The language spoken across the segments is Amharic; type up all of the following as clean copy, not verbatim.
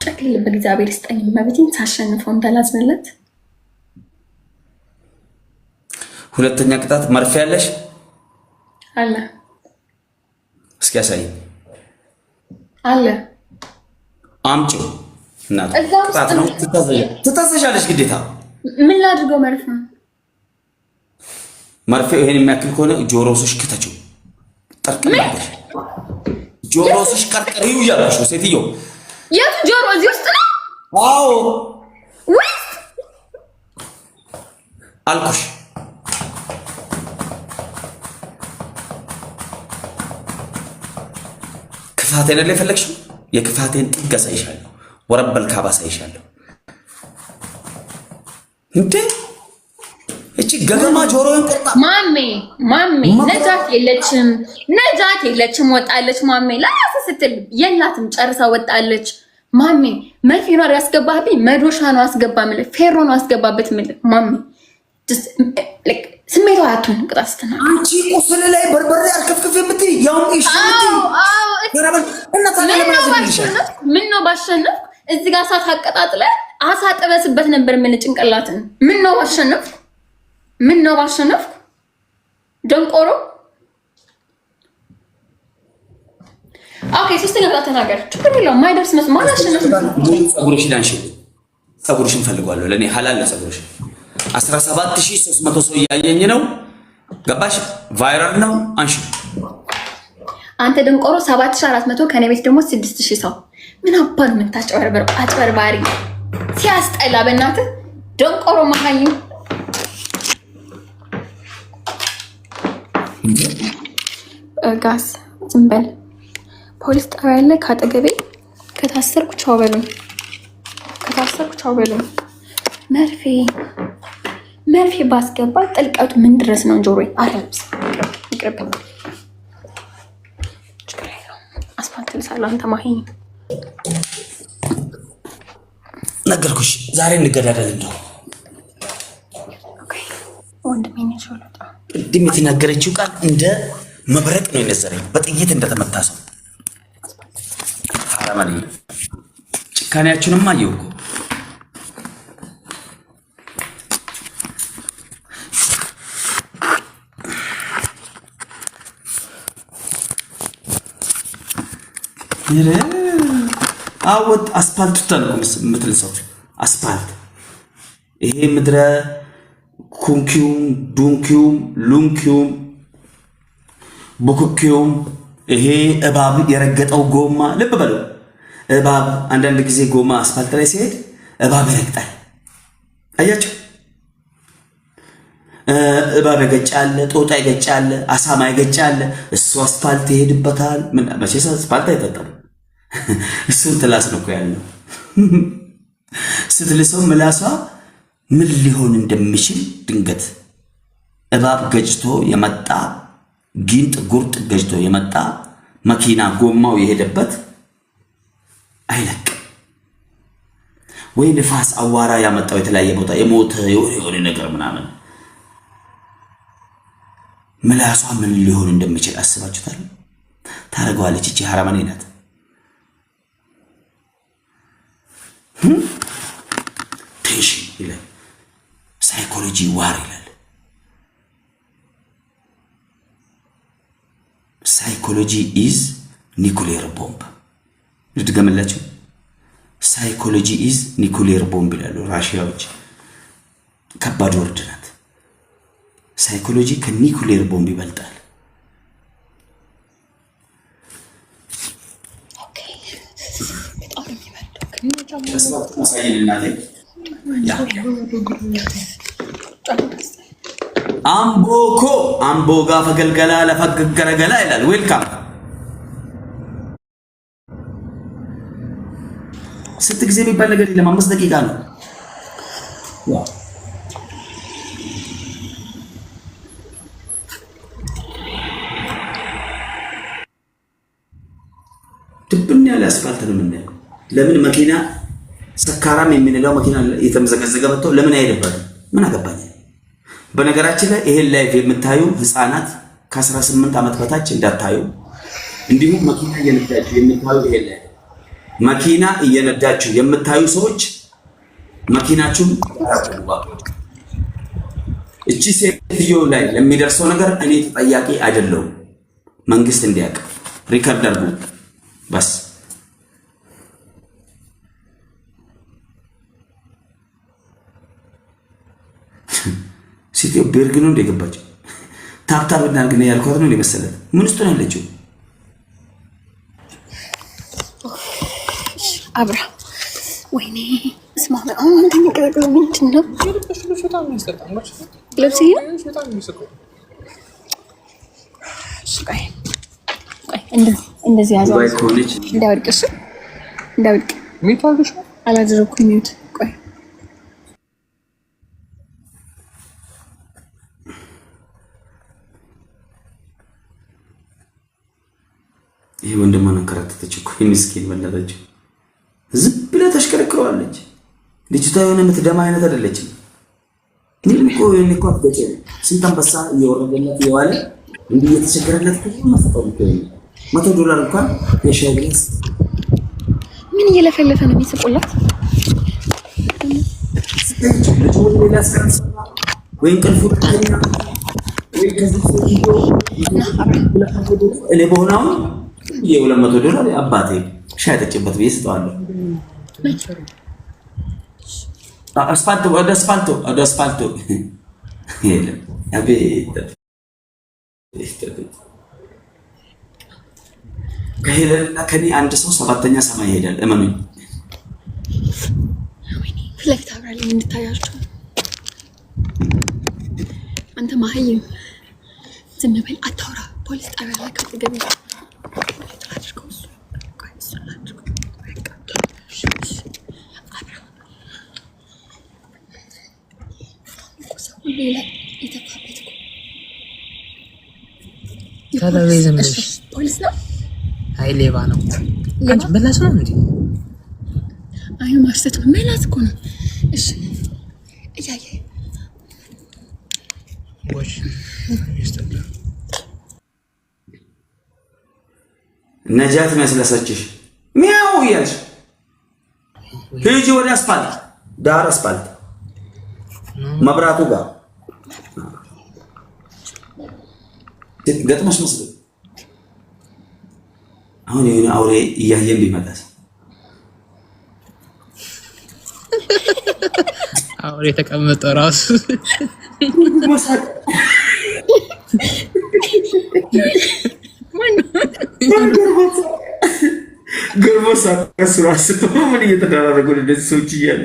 ጠቅልል በእግዚአብሔር ይስጠኝ መብቴን ሳሸንፈው እንዳላዝንለት። ሁለተኛ ቅጣት መርፌ ያለሽ አለ። እስኪ ያሳይ አለ። አምጪው። እናት ቅጣት ነው። ትታዘዣለሽ ግዴታ። ምን ላድርገው? መርፌ መርፌው ይሄን የሚያክል ከሆነ ጆሮስሽ ከተችው ጠርቅልሽ። ጆሮስሽ ቀርቅሪው እያልኩሽ ነው ሴትዮ። የቱ ጆሮ? እዚህ ውስጥ ነው? አዎ ወይስ አልኩሽ። ክፋቴን አይደል የፈለግሽው? የክፋቴን ጥግ አሳይሻለሁ። ወረበል ካባ አሳይሻለሁ። እንዴ እቺ ገገማ ጆሮን ቆጣ። ማሜ ነጃት የለችም ወጣለች። ማሜ ላያስ ስትል የላትም ጨርሳ ወጣለች። ማሜ መርፌ ነው ያስገባህብኝ፣ መዶሻ ነው አስገባምል፣ ፌሮ ነው አስገባበት ምል። ማሜ ስሜቷ አያቱን ቅጣት ስትና አንቺ ቁስል ላይ በርበሬ አርከፍክፍ የምትይ ያውም እሺ ምን ነው ባሸነፍ እዚህ ጋር እሳት አቀጣጥለ አሳጥበስበት ነበር ምን ጭንቅላትን። ምን ነው ባሸነፍ ደንቆሮ። ኦኬ ሶስተኛ ቅጣት ተናገር። ችግር የለውም ማይደርስ መስሎ ማን አሸነፍ? ጸጉርሽ ዳንሽ ጸጉርሽን ፈልጓለሁ ለኔ ሐላል ነው ጸጉርሽ። 17300 ሰው እያየኝ ነው። ገባሽ? ቫይራል ነው። አንሺ አንተ ደንቆሮ 7400 ከኔ ቤት ደግሞ 6000 ሰው። ምን አባሉ ምን ታጨበርበር አጭበርባሪ ሲያስጠላ። በእናትህ ደንቆሮ መሃይም ጋስ ዝም በል። ፖሊስ ጣቢያ ያለ ካጠገቤ ከታሰርኩ ቻው በሉኝ። መርፌ ባስገባ ጥልቀቱ ምን ድረስ ነው? ጆሮዬ አረብስ ይቅርብኝ። አስፋልት ልሳለሁ። አንተ ማሂ ነገርኩሽ። ዛሬ እንገዳደል እንደው ወንድሜ ነው ሾለጣ ቅድም የተናገረችው ቃል እንደ መብረቅ ነው የነዘረኝ፣ በጥይት እንደተመታ ሰው። ሐራማን ጭካኔያችሁንም አየሁ እኮ። አወጥ አስፓልት ተልቆስ የምትልሰው አስፓልት ይሄ ምድረ ኩንኪውም ዱንኪውም ሉንኪውም ቡክኪውም ይሄ እባብ የረገጠው ጎማ። ልብ በሉ እባብ አንዳንድ ጊዜ ጎማ አስፓልት ላይ ሲሄድ እባብ ይረግጣል። አያችሁ? እባብ ይገጫል፣ ጦጣ ይገጫል፣ አሳማ ይገጫል። እሱ አስፓልት ይሄድበታል። ምን መቼስ አስፓልት አይጠጣም። እሱን ትላስ ነው እኮ ያለው። ስትልሰው ምላሷ ምን ሊሆን እንደሚችል ድንገት እባብ ገጭቶ የመጣ ጊንጥ ጉርጥ ገጭቶ የመጣ መኪና ጎማው የሄደበት አይለቅም ወይ ንፋስ አዋራ ያመጣው የተለያየ ቦታ የሞተ የሆነ ነገር ምናምን ምላሷ ምን ሊሆን እንደሚችል አስባችሁታል? ታረጋለች። እቺ ሐራማኔ ናት። ቴንሽን ይላል ሳይኮሎጂ ዋር ይላል። ሳይኮሎጂ ኢዝ ኒኩሌር ቦምብ። ልድገምላችሁ። ሳይኮሎጂ ኢዝ ኒኩሌር ቦምብ ይላሉ ራሽያዎች። ከባድ ወርድ ናት። ሳይኮሎጂ ከኒኩሌር ቦምብ ይበልጣል። አምቦኮ አምቦ ጋፈ ገልገላ ለፈገገረገላ ይላል። ዌልካም። ስንት ጊዜ የሚባል ነገር የለም። 5 ደቂቃ ነው። ድብን ያለ አስፋልት ነው የምናየው። ለምን መኪና ሰካራም የምንለው መኪና የተመዘገዘገ መጥቶ ለምን አይሄድበትም? ምን አገባኝ። በነገራችን ላይ ይሄን ላይፍ የምታዩ ህፃናት ከ18 ዓመት በታች እንዳታዩ፣ እንዲሁም መኪና እየነዳችሁ የምታዩ ይሄን ላይ መኪና እየነዳችሁ የምታዩ ሰዎች መኪናችሁን እቺ ሴትዮ ላይ ለሚደርሰው ነገር እኔ ተጠያቂ አይደለሁም። መንግስት እንዲያውቅ ሪከርድ አድርጉ በስ። ሴትዮ ቤርግ ነው እንደገባች ታብታብ እናድርግ ነው ያልኳት ነው የመሰላት። ምን ውስጥ ነው ያለችው? አብራ ወይኔ እስማ አሁን እንደሚቀረቀው ምንድን ነው? ልብስ ይሄ እንደዚህ ያዘው እንዳወድቅ እሱ እንዳወድቅ ሚታልሽ አላደረኩም። ሚውት ቆይ ይሄ ወንድማን አንከራተተች እኮ ምስኪን በላታችሁ። ዝም ብላ ተሽከረክረዋለች። ልጅቷ የሆነ የምትደማ አይነት አይደለችም። እኔ እኮ አትገጭ ስንት አንበሳ እየወረደለት እየዋለ እንዲህ እየተቸገረለት ማሰጠው $100 እንኳን የሻይ ግላስ ምን እየለፈለፈ ነው የሚስቁላት? ወይም ቀልፉ ወይ ከዚህ እኔ በሆነው $200 አባቴ ሻይ ጠጭበት ብዬ ስጠዋለሁ። አስፋልቶ ወደ አስፋልቶ የለም አቤት ከሄለና ከኔ አንድ ሰው 7ኛ ሰማይ ይሄዳል። እመኑኝ። ፍለክት አብራለኝ እንድታያቸው አንተ ማህይም ዝም በል አታውራ። ፖሊስ ጣቢያ ላይ ከገቢ ፖሊስ ነው። አይ ሌባ ነው። አንቺ መላስ ነው እንዴ? አይ ማርሰት ነው። መላስ እኮ ነው። እሺ እያየ ወሽ ይስተካ ነጃት መስለሰችሽ ሚያው ያልሽ ሂጂ ወደ አስፋልት ዳር አስፋልት መብራቱ ጋር ገጥመሽ መስሎ አሁን የሆነ አውሬ እያየን ቢመጣስ? አውሬ ተቀመጠ ራሱ ገርሞሳ ከስሩ አስቶ ምን እየተደራረጉ እንደዚህ ሰዎች እያለ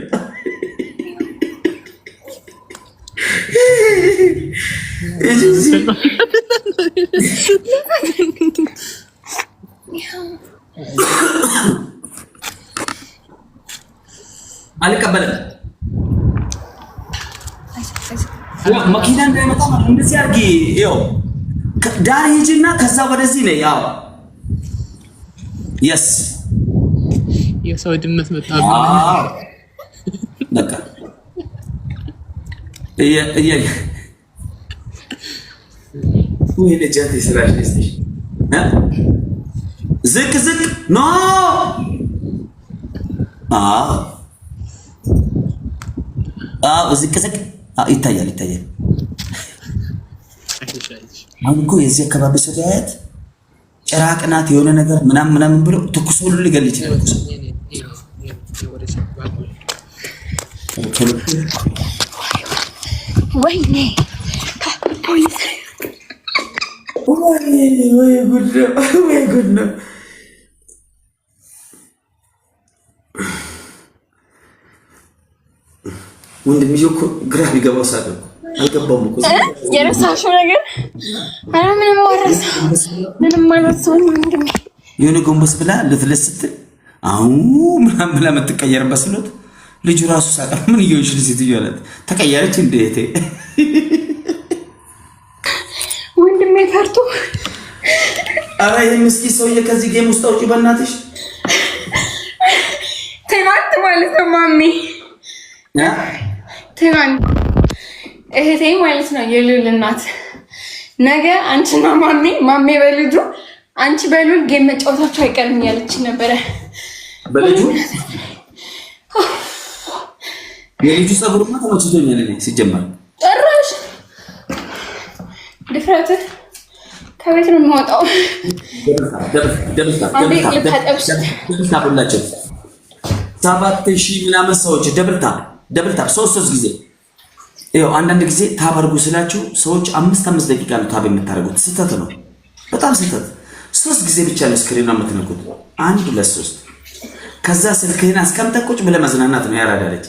አልቀበለም። መኪና እንዳይመጣ እንደዚህ አድርጊ። ይኸው ዳር ሂጂና ከዛ ወደዚህ ነው። ያው የስ የሰው ድመት መጣ። በቃ ወይ ነጃት ይስራሽ ነስተሽ ዝቅ ኖ ዝቅ ይታያል። አሁን እኮ የዚህ አካባቢ ሰው ያያት ጭራቅ ናት የሆነ ነገር ምናምን ብሎ ትኩስ ሁሉ ሊገል ይችላል። ወይኔ ፖሊስ ወይ ጉድ ነው። ወንድምዬው እኮ ግራ ቢገባው ሳቀ እኮ አልገባውም እኮ የረሳሽው ነገር። ኧረ ምንም አልረሳሁም ወንድሜ። የሆነ ጎንበስ ብላ ልትለስ ስትል አሁን ምናምን ብላ የምትቀየርበት ስሎት ልጁ ራሱ ሳቀ። ምን እየሆንሽ ነው ሴትዮ አላት። ተቀየረች እንደ እህቴ ወንድሜ ፈርቶ። ኧረ ይሄ ምስኪን ሰውዬ ከዚህ ጌም ውስጥ አውጪ በእናትሽ። ትናንት ማለት ነው ማሜ ትናንት እህቴ ማለት ነው የሉል እናት ነገ አንቺና ማሜ በልጁ አንቺ በሉል ጌም መጫወታችሁ አይቀርም ያለች ነበረ። በልጁ የልጁ ፀጉርማ ተመችቶኛል እኔ ሲጀመር ጭራሽ ድፍረት ከቤት ነው የምወጣው። ደብልታ ሁላቸው 7000 ምናምን ሰዎች ደብልታ 3 ጊዜ ይኸው። አንዳንድ ጊዜ ታብ አድርጉ ስላችሁ ሰዎች 5 ደቂቃ ነው ታብ የምታደርጉት። ስህተት ነው፣ በጣም ስህተት። 3 ጊዜ ብቻ ነው ስክሪን ነው የምትነኩት። 1 2 3 ከዛ ስልክህን አስቀምጠህ ቁጭ ብለህ መዝናናት ነው። ያራዳለች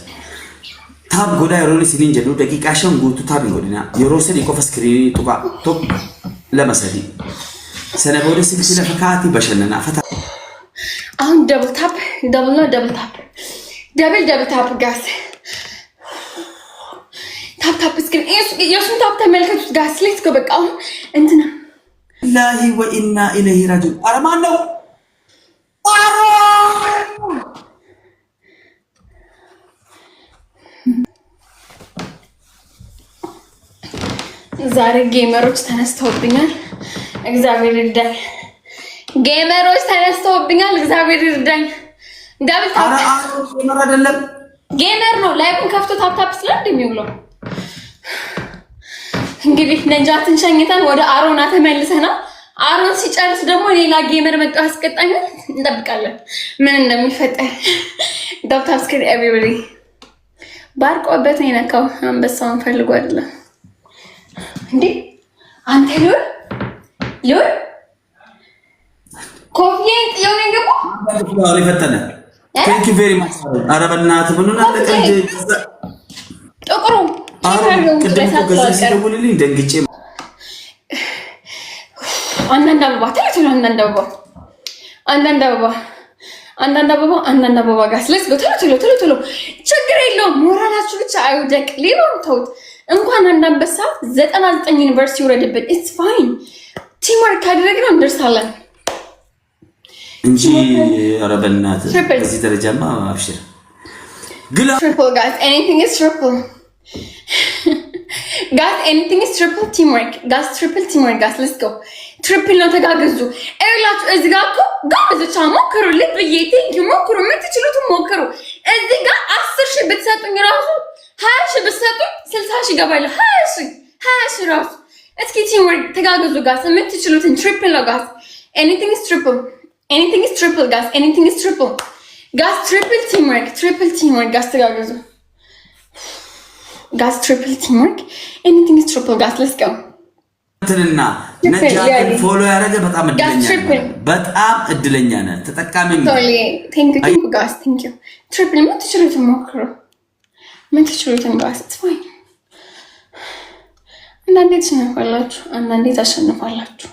ታብ ጎዳ የሮኒ ሲሊን ጀዱ ደቂቃ ሸን ጉቱ ታብ ይወድና የሮሰን የቆፈ ስክሪን ጡቃ ቶፕ ለመሰዲ ሰነቦደ ስልክ ለፈካቲ በሸነና ፈታ አሁን ደብል ታፕ ጋስ ታፕ ስክሪን የሱን ታፕ ተመልከቱት ጋስ። ሌትስ ጎ በቃ አሁን እንትና ላሂ ወኢና ኢለይሂ ራጂዑን። አረማን ነው ዛሬ ጌመሮች ተነስተውብኛል። እግዚአብሔር ይርዳኝ። ጌመሮች ተነስተውብኛል። እግዚአብሔር ይርዳኝ። ዳብል ታፕ ጌመር አይደለም ጌመር ነው። ላይኩን ከፍቶ ታፕ ስለ እንደሚውለው እንግዲህ ነጃትን ሸኝተን ወደ አሮና ተመልሰናል። አሮን ሲጨርስ ደግሞ ሌላ ጌመር መጥቶ ያስቀጣኛል። እንጠብቃለን ምን እንደሚፈጠር። ዳብል ታፕ ስክሪን ኤቭሪባዲ ባርቆበት ነው የነካው። አንበሳውን ፈልጎ አይደለም እንዴ አንተ ሉል ኮፊን የሆነ ገባ ፈተነ። ቴንክ ዩ ቬሪ ማች። ኧረ በእናትህ ምኑን አለቀኝ። ጥቁሩ ቅድም እኮ ገዛ ሲደውልልኝ ደንግጬ አንዳንድ አበባ ተለተለ አንዳንድ አበባ ጋር ስለዚህ ተለተለ ችግር የለውም። ሞራላችሁ ብቻ አይውደቅ። ሌላውን ተውት። እንኳን አንድ አንበሳ 99 ዩኒቨርሲቲ ወረደብን። ኢትስ ፋይን ቲምወርክ ካደረግን እንደርሳለን እንጂ ኧረ በእናትህ በዚህ ደረጃማ አብሽር ግላ ትሪፕል ጋይስ ኤኒቲንግ ኢዝ ትሪፕል ጋይስ ኤኒቲንግ ኢዝ ትሪፕል ቲምወርክ ጋይስ ትሪፕል ቲምወርክ ጋይስ ሌትስ ጎ ትሪፕል ነው። ተጋገዙ ኤላችሁ እዚህ ጋር እኮ ጋብቻ ሞክሩ። ልብዬ ቴንክ ዩ ሞክሩ። የምትችሉትን ሞክሩ። እዚህ ጋር 10,000 ብትሰጡኝ ራሱ 20,000 ብትሰጡኝ 60,000 ይገባል። 20,000 ራሱ እስኪ ቲምወርክ ተጋገዙ ጋይስ። የምትችሉትን ትሪፕል ነው ጋይስ። ኤኒቲንግ ኢዝ ትሪፕል ጋይስ። ኤኒቲንግ ኢዝ ትሪፕል ጋይስ። ትሪፕል ቲምወርክ ጋይስ። ተጋገዙ ጋይስ። ትሪፕል ቲምወርክ ኤኒቲንግ ኢዝ ትሪፕል ጋይስ። ሌትስ ጎ እንትና ነጃትን ፎሎ ያደረገ በጣም እድለኛ ነህ። ተጠቃሚ ቴንክ ዩ ጋይስ። ቴንክ ዩ ትሪፕል የምትችሉትን ሞክሩ። የምትችሉትን ጋይስ። ኢትስ ፋይን። አንዳንዴ ትሸነፋላችሁ፣ አንዳንዴ ታሸንፋላችሁ።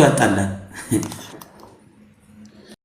ያጣላል